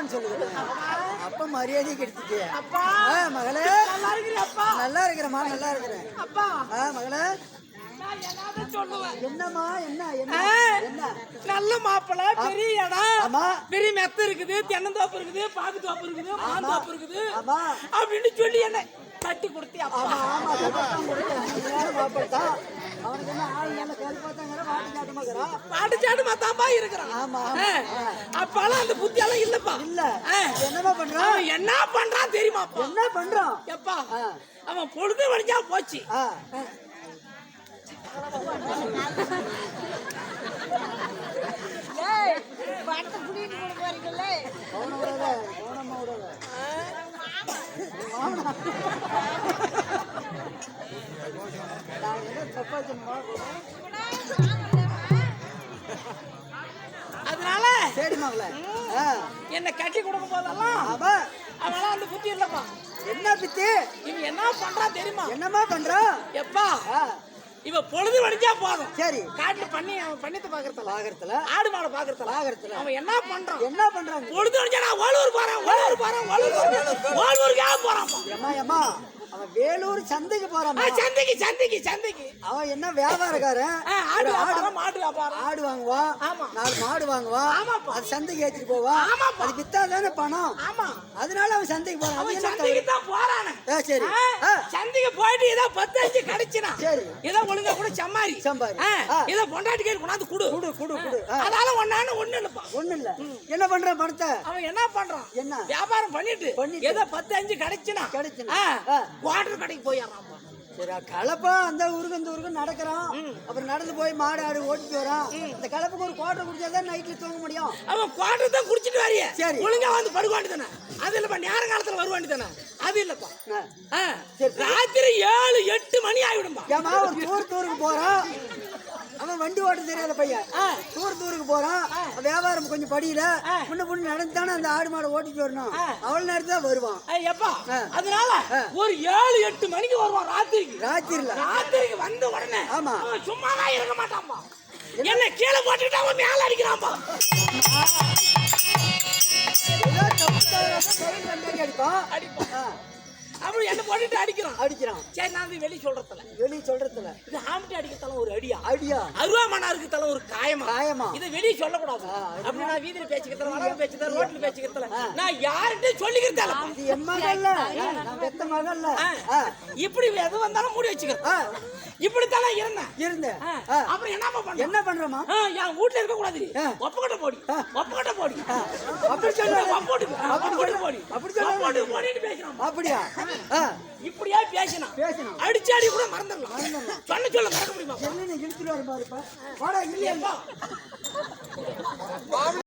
அப்பான்னு சொல்லுங்க. அப்பா மரியாதை கிடைச்சிட்டு. மகளே நல்லா இருக்கிறமா, நல்லா இருக்கிறேன். மகளே என்னம்மா, என்ன என்ன என்ன நல்ல மாப்பிள்ள, பெரிய இடம், பெரிய மெத்த இருக்குது, தென்னந்தோப்பு இருக்குது, பாக்கு தோப்பு இருக்குது, மாந்தோப்பு இருக்குது அப்படின்னு சொல்லி என்ன கட்டி கொடுத்தி. அவனுக்கு என்ன ஆள் கேள்வி பார்த்தாங்கிற பாட்டு சாட்டு மாத்தாம்பா இருக்கிறான். அப்பெல்லாம் அந்த புத்தி எல்லாம் இல்லப்பா. இல்ல என்னமா பண்றான், என்ன பண்றான் தெரியுமா? என்ன பண்றான் எப்பா அவன் பொழுது வடிஞ்சா போச்சு. அதனால சரி மகளே, என்ன கட்டி கொடுக்கும் போதெல்லாம் அவன் அந்த புத்தி இல்லப்பா. என்ன புத்தி? இவன் என்ன பண்றான் தெரியுமா? என்னமா பண்றான்? எப்பா இவ பொழுது வடிஞ்சா போதும். சரி காட்டுல பண்ணிட்டு பாக்குறதுல ஆடு மாடு பாக்குறதுல அவன் என்ன பண்றான்? என்ன பண்றான்? பொழுது வடிஞ்சா நான் ஓலூர் போறேன் ஓலூருக்கா போறான். அவன் வேலூர் சந்தைக்கு போறான். சந்தைக்கு அவன் என்ன வியாபாரக்காரன்? ஆடு வியாபாரம். ஆடு வாங்குவான், 4 மாடு வாங்குவான், அது சந்தைக்கு ஏற்றிட்டு போவான். அது வித்தா தானே பணம். அதனால அவன் சந்தைக்கு போறான். சரி சந்தைக்கு போயிட்டு ஏதோ 10 கிடைச்சினா சரி, ஏதோ ஒழுங்கா கூட சம்பாரி ஏதோ பொண்டாட்டி கேட்டு கொண்டாந்து குடு. அதனால ஒண்ணு இல்ல. என்ன பண்றான் பணத்தை? அவன் என்ன பண்றான்? என்ன வியாபாரம் பண்ணிட்டு ஏதோ 10 கிடைச்சினா வாட்டர் கடைக்கு போயிடறான். சரி கலப்பா அந்த ஊருக்கு இந்த ஊருக்கு நடக்கிறான். அப்புறம் நடந்து போய் மாடு ஆடு ஓட்டிட்டு வரான். இந்த கலப்புக்கு ஒரு குவாட்டர் குடிச்சாதான் நைட்ல தூங்க முடியும். அவன் குவாட்டர் தான் குடிச்சிட்டு வரைய. சரி ஒழுங்கா வந்து படுவாண்டி தானே. அது இல்லப்பா, நேர காலத்துல வருவாண்டி தானே. அது இல்லப்பா, ராத்திரி 7-8 மணி ஆயிடும்பா. ஏமா ஒரு தூருக்கு போறான், அவன் வண்டி ஓட்ட தெரியாத பையன். தூருக்கு போறான், வியாபாரம் கொஞ்சம் படியில முன்ன நடந்துதானே அந்த ஆடு மாடு ஓட்டிட்டு வரணும். அவ்வளவு நேரத்துல வருவான். எப்பா அதனால ஒரு 7-8 மணிக்கு வருவான் ராத்திரிக்கு வந்த உடனே சும்மாதான் இருக்க மாட்டான்பா. என்ன கீழே போட்டுக்கிட்டு அவன் மேல அடிக்கிறான்பா. அடிப்பான் அப்படி என்ன போட்டுட்டு அடிக்கிறான். சரி நான் வெளியே சொல்றதுல இது ஆம்பிட்டு அடிக்கிறதால ஒரு அடியா அருவாமனா இருக்கிறதால ஒரு காயமா இதை வெளியே சொல்லக்கூடாது. அப்படி நான் வீதியில பேச்சுக்கிறதால வர பேச்சுக்கிறேன் ரோட்ல பேச்சுக்கிறதால நான் யார்கிட்ட சொல்லிக்கிறதால இப்படி எது வந்தாலும் மூடி வச்சுக்கிறேன். இப்படித்தானே இருந்தேன். அப்புறம் என்ன பண்றமா? என் வீட்டுல இருக்க கூடாது, ஒப்பக்கட்ட போடி அப்படி பேசுறான். அப்படியா? இப்படியா பேசினா அடிச்சாடி கூட மறந்துடலாம். சொல்ல மறக்க முடியுமா? என்ன இழுத்துட்டு வர பாருப்பா.